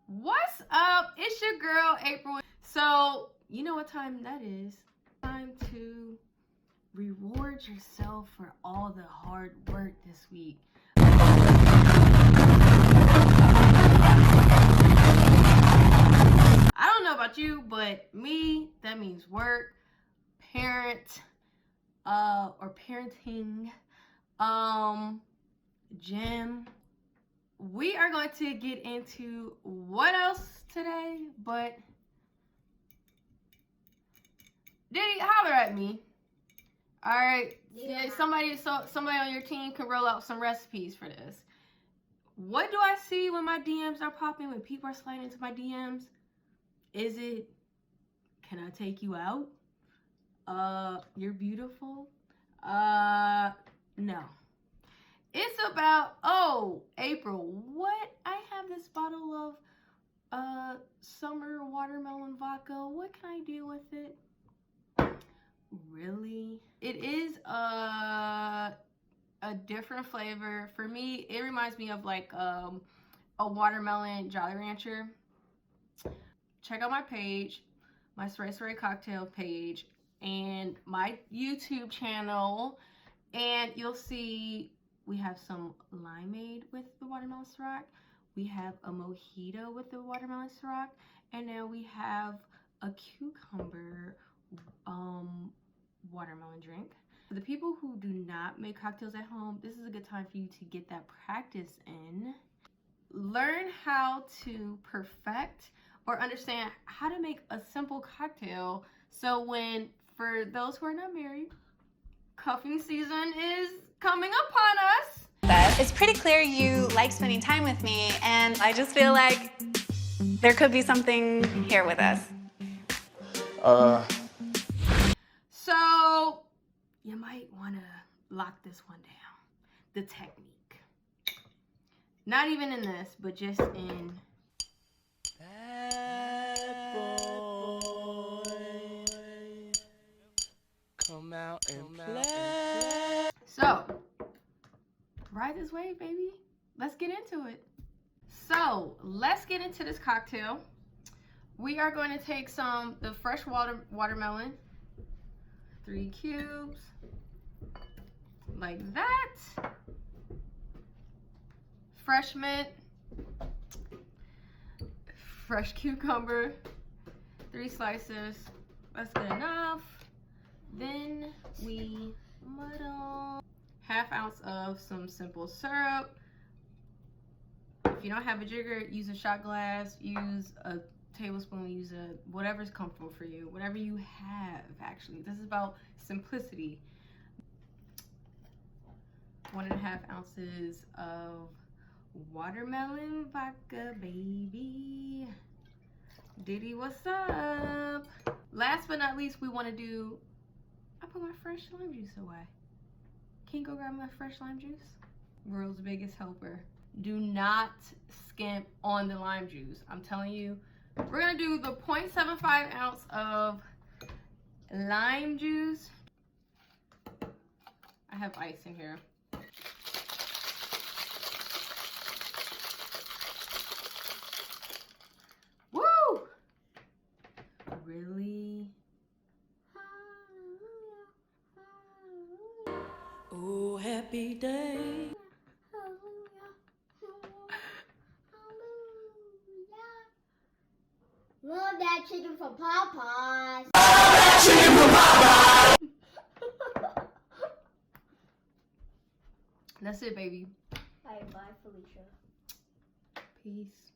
What's up? It's your girl, April. So, you know what time that is. Time to reward yourself for all the hard work this week. I don't know about you, but me, that means work, parent, or parenting, gym. We are going to get into what else today, but Diddy, holler at me. All right, yeah, somebody on your team can roll out some recipes for this. What do I see when my DMs are popping, when people are sliding into my DMs? Is it, can I take you out? You're beautiful? No. It's about, oh, April, what? I have this bottle of summer watermelon vodka. What can I do with it? Really? It is a different flavor. For me, it reminds me of like a watermelon Jolly Rancher. Check out my page, my Ciroc cocktail page, and my YouTube channel, and you'll see we have some limeade with the watermelon Ciroc. We have a mojito with the watermelon Ciroc, and now we have a cucumber watermelon drink. For the people who do not make cocktails at home, this is a good time for you to get that practice in. Learn how to perfect or understand how to make a simple cocktail. So when, for those who are not married, cuffing season is coming upon us. It's pretty clear you like spending time with me, and I just feel like there could be something here with us. So you might want to lock this one down. The technique. Not even in this, but just in Bad boy, come out and play. So, ride this wave, baby. Let's get into it. So, let's get into this cocktail. We are going to take the fresh watermelon, 3 cubes, like that. Fresh mint, fresh cucumber, 3 slices. That's good enough. Then we muddle. 1/2 ounce of some simple syrup. If you don't have a jigger, use a shot glass, use a tablespoon, use whatever's comfortable for you, whatever you have. Actually, this is about simplicity. 1.5 ounces of watermelon vodka, baby. Diddy, what's up? Last but not least, we want to do, I put my fresh lime juice away. Can you go grab my fresh lime juice? World's biggest helper. Do not skimp on the lime juice. I'm telling you, we're gonna do the 0.75 ounce of lime juice. I have ice in here. Woo! Really? Oh, happy day. Love that chicken from Popeyes. That's it, baby. Alright, bye, Felicia. Peace.